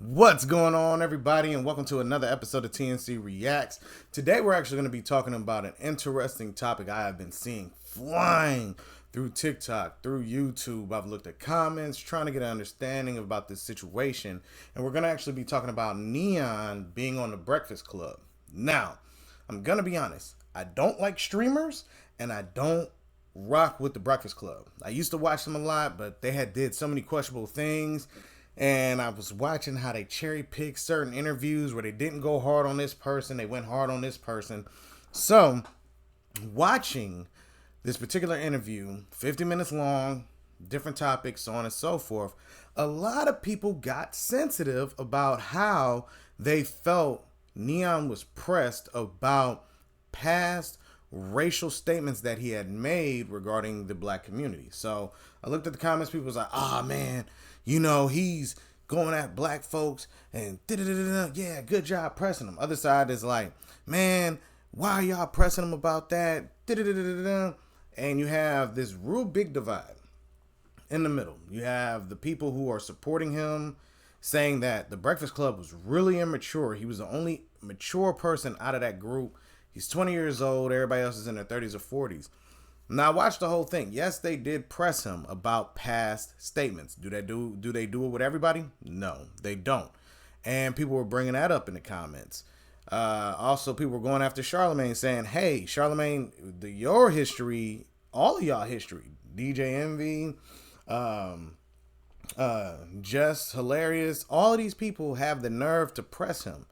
What's going on, everybody, and welcome to another episode of TNC Reacts. Today, we're actually going to be talking about an interesting topic I have been seeing flying through TikTok, through YouTube. I've looked at comments, trying to get an understanding about this situation, and we're going to actually be talking about N3on being on the Breakfast Club. Now, I'm going to be honest, I don't like streamers, and I don't rock with the Breakfast Club. I used to watch them a lot, but they had did so many questionable things. And I was watching how they cherry pick certain interviews where they didn't go hard on this person, they went hard on this person. So, watching this particular interview, 50 minutes long, different topics, so on and so forth, a lot of people got sensitive about how they felt N3on was pressed about past racial statements that he had made regarding the black community. So I looked at the comments, people was like, man, he's going at black folks and yeah, good job pressing them. Other side is like, man, why are y'all pressing him about that? And you have this real big divide in the middle. You have the people who are supporting him, saying that the Breakfast Club was really immature. He was the only mature person out of that group. He's 20 years old. Everybody else is in their 30s or 40s. Now, I watched the whole thing. Yes, they did press him about past statements. Do they do it with everybody? No, they don't. And people were bringing that up in the comments. Also, people were going after Charlemagne, saying, hey, Charlemagne, your history, all of y'all history, DJ Envy, Just Hilarious, all of these people have the nerve to press him.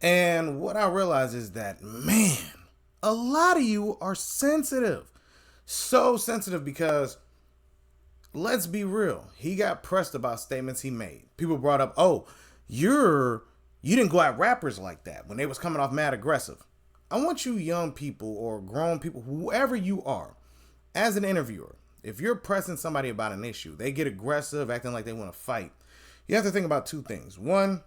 And what I realize is that, man, a lot of you are sensitive. So sensitive because, let's be real, he got pressed about statements he made. People brought up, you didn't go at rappers like that when they was coming off mad aggressive. I want you young people or grown people, whoever you are, as an interviewer, if you're pressing somebody about an issue, they get aggressive, acting like they want to fight, you have to think about two things. One,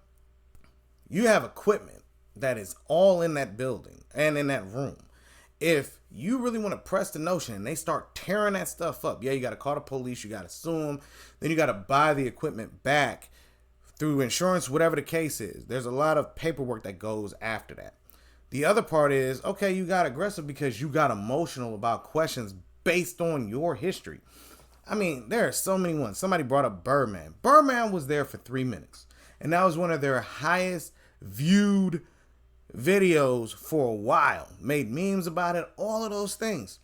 you have equipment that is all in that building and in that room. If you really want to press the notion and they start tearing that stuff up, yeah, you got to call the police, you got to sue them, then you got to buy the equipment back through insurance, whatever the case is. There's a lot of paperwork that goes after that. The other part is, okay, you got aggressive because you got emotional about questions based on your history. I mean, there are so many ones. Somebody brought up Birdman. Birdman was there for 3 minutes, and that was one of their highest viewed videos for a while, made memes about it, all of those things.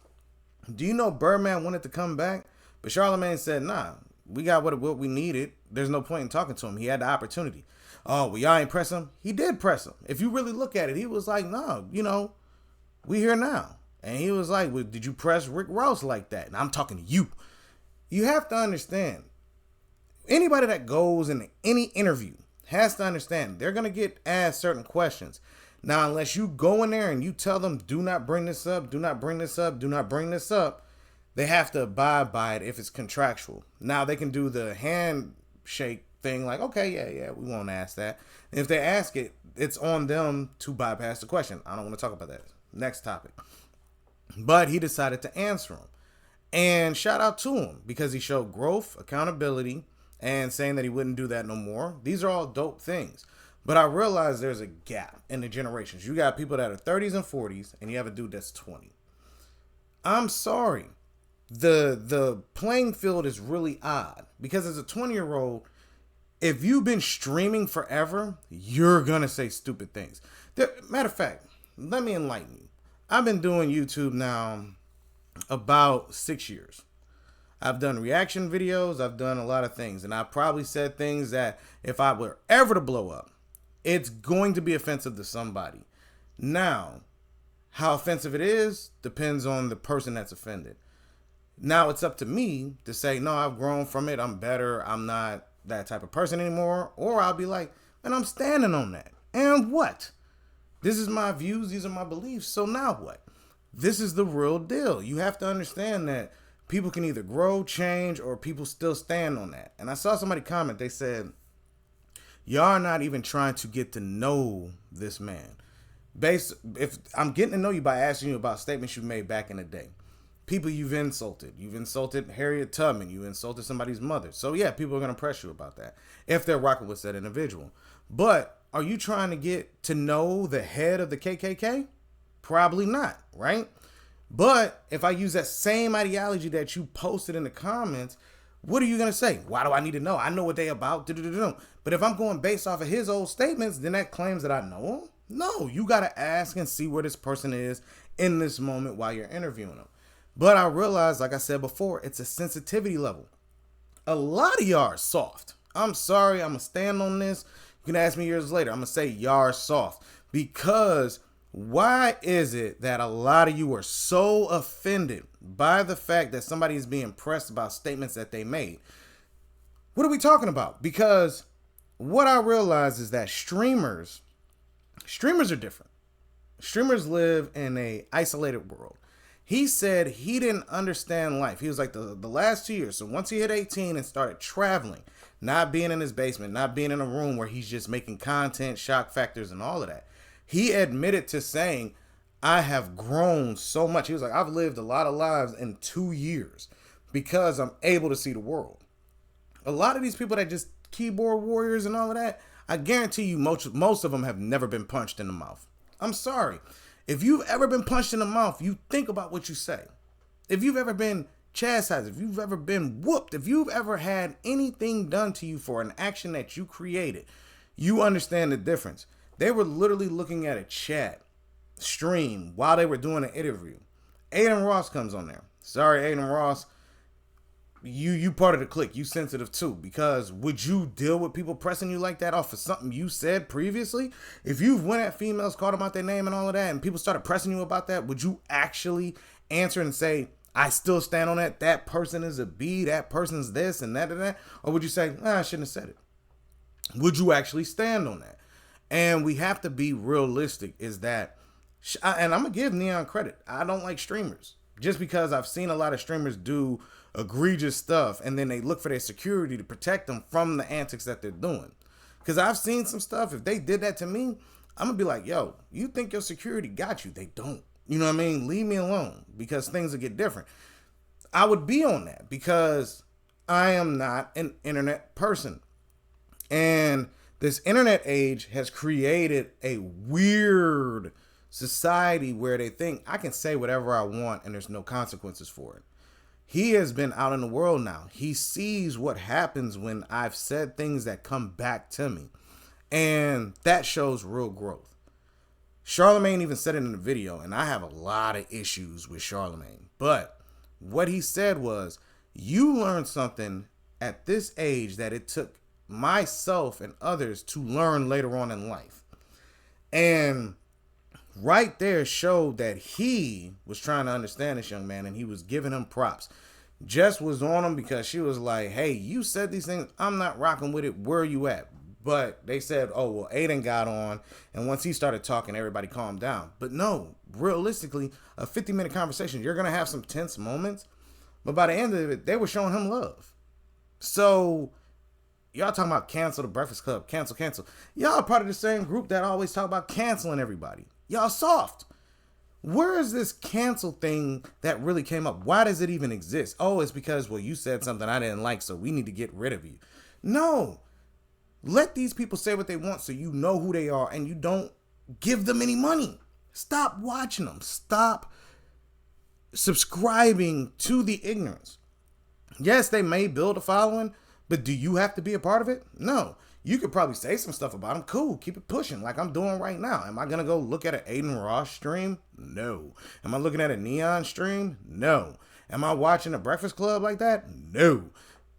Do you know Birdman wanted to come back, but Charlemagne said, nah, we got what we needed. There's no point in talking to him. He had the opportunity. Oh, well, y'all ain't press him? He did press him. If you really look at it, he was like, no, we here now. And he was like, well, did you press Rick Ross like that? And I'm talking to you. You have to understand, anybody that goes in any interview has to understand they're going to get asked certain questions. Now, unless you go in there and you tell them, do not bring this up, do not bring this up, do not bring this up, they have to abide by it if it's contractual. Now, they can do the handshake thing like, okay, yeah, we won't ask that. And if they ask it, it's on them to bypass the question. I don't want to talk about that. Next topic. But he decided to answer them. And shout out to him because he showed growth, accountability, and saying that he wouldn't do that no more. These are all dope things. But I realize there's a gap in the generations. You got people that are 30s and 40s, and you have a dude that's 20. I'm sorry. The playing field is really odd. Because as a 20-year-old, if you've been streaming forever, you're going to say stupid things. Matter of fact, let me enlighten you. I've been doing YouTube now about 6 years. I've done reaction videos. I've done a lot of things. And I probably said things that if I were ever to blow up, it's going to be offensive to somebody. Now, how offensive it is depends on the person that's offended. Now it's up to me to say, no, I've grown from it. I'm better. I'm not that type of person anymore. Or I'll be like, and I'm standing on that. And what? This is my views. These are my beliefs. So now what? This is the real deal. You have to understand that people can either grow, change, or people still stand on that. And I saw somebody comment. They said, y'all are not even trying to get to know this man. If I'm getting to know you by asking you about statements you made back in the day. people you've insulted. You've insulted Harriet Tubman. You insulted somebody's mother. So yeah, people are going to press you about that if they're rocking with that individual. But are you trying to get to know the head of the KKK? Probably not, right? But if I use that same ideology that you posted in the comments, what are you going to say? Why do I need to know? I know what they about. But if I'm going based off of his old statements, then that claims that I know him? No, you got to ask and see where this person is in this moment while you're interviewing them. But I realize, like I said before, it's a sensitivity level. A lot of y'all are soft. I'm sorry, I'm going to stand on this. You can ask me years later. I'm going to say y'all are soft. Because why is it that a lot of you are so offended by the fact that somebody is being pressed about statements that they made? What are we talking about? Because what I realize is that streamers are different. Streamers live in a isolated world. He said he didn't understand life. He was like the last 2 years. So once he hit 18 and started traveling, not being in his basement, not being in a room where he's just making content, shock factors, and all of that, he admitted to saying, I have grown so much. He was like, I've lived a lot of lives in 2 years because I'm able to see the world. A lot of these people that just keyboard warriors and all of that, I guarantee you most of them have never been punched in the mouth. I'm sorry. If you've ever been punched in the mouth, you think about what you say. If you've ever been chastised, if you've ever been whooped, if you've ever had anything done to you for an action that you created, you understand the difference. They were literally looking at a chat stream while they were doing an interview. Aiden Ross comes on there. Sorry, Aiden Ross. You part of the clique. You sensitive too. Because would you deal with people pressing you like that off of something you said previously? If you've went at females, called them out their name and all of that, and people started pressing you about that, would you actually answer and say, I still stand on that? That person is a B. That person's this and that and that. Or would you say, I shouldn't have said it? Would you actually stand on that? And we have to be realistic is that, and I'm going to give N3on credit. I don't like streamers just because I've seen a lot of streamers do egregious stuff and then they look for their security to protect them from the antics that they're doing. Because I've seen some stuff. If they did that to me, I'm going to be like, yo, you think your security got you? They don't. You know what I mean? Leave me alone because things will get different. I would be on that because I am not an internet person. And this internet age has created a weird society where they think I can say whatever I want and there's no consequences for it. He has been out in the world now. He sees what happens when I've said things that come back to me. And that shows real growth. Charlemagne even said it in the video, and I have a lot of issues with Charlemagne. But what he said was, you learned something at this age that it took myself and others to learn later on in life. And right there showed that he was trying to understand this young man and he was giving him props. Jess was on him because she was like, hey, you said these things. I'm not rocking with it. Where are you at? But they said, oh, well, Aiden got on. And once he started talking, everybody calmed down. But no, realistically, a 50-minute conversation, you're going to have some tense moments. But by the end of it, they were showing him love. So y'all talking about cancel the Breakfast Club, cancel. Y'all are part of the same group that always talk about canceling everybody. Y'all soft. Where is this cancel thing that really came up? Why does it even exist? Oh, it's because, well, you said something I didn't like, so we need to get rid of you. No. Let these people say what they want so you know who they are and you don't give them any money. Stop watching them. Stop subscribing to the ignorance. Yes, they may build a following, but do you have to be a part of it? No. You could probably say some stuff about them. Cool. Keep it pushing like I'm doing right now. Am I going to go look at an Aiden Ross stream? No. Am I looking at a N3on stream? No. Am I watching a Breakfast Club like that? No.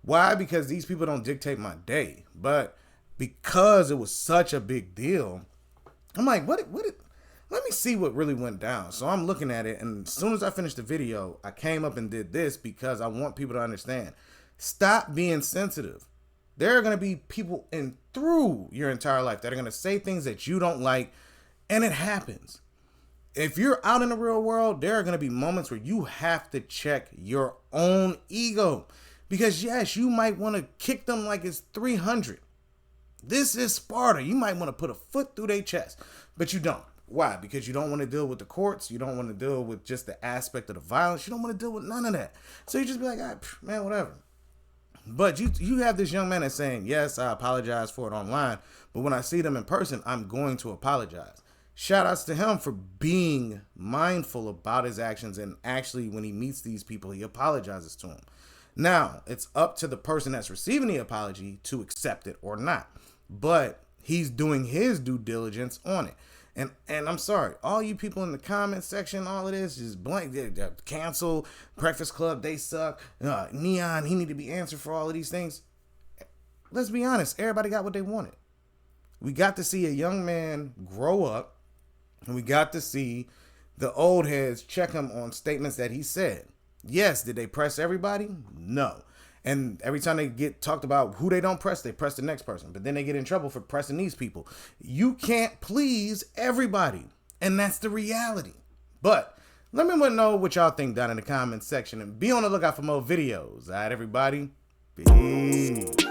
Why? Because these people don't dictate my day. But because it was such a big deal, I'm like, let me see what really went down. So I'm looking at it. And as soon as I finished the video, I came up and did this because I want people to understand. Stop being sensitive. There are going to be people through your entire life that are going to say things that you don't like, and it happens. If you're out in the real world, there are going to be moments where you have to check your own ego. Because yes, you might want to kick them like it's 300. This is Sparta. You might want to put a foot through their chest, but you don't. Why? Because you don't want to deal with the courts. You don't want to deal with just the aspect of the violence. You don't want to deal with none of that. So you just be like, man, whatever. But you have this young man that's saying, yes, I apologize for it online, but when I see them in person, I'm going to apologize. Shout outs to him for being mindful about his actions, and actually when he meets these people, he apologizes to them. Now, it's up to the person that's receiving the apology to accept it or not. But he's doing his due diligence on it. And I'm sorry, all you people in the comment section, all of this is blank. Cancel Breakfast Club, they suck. N3on, he need to be answered for all of these things. Let's be honest, everybody got what they wanted. We got to see a young man grow up, and we got to see the old heads check him on statements that he said. Yes, did they press everybody? No. And every time they get talked about who they don't press, they press the next person. But then they get in trouble for pressing these people. You can't please everybody. And that's the reality. But let me know what y'all think down in the comments section. And be on the lookout for more videos. All right, everybody? Peace.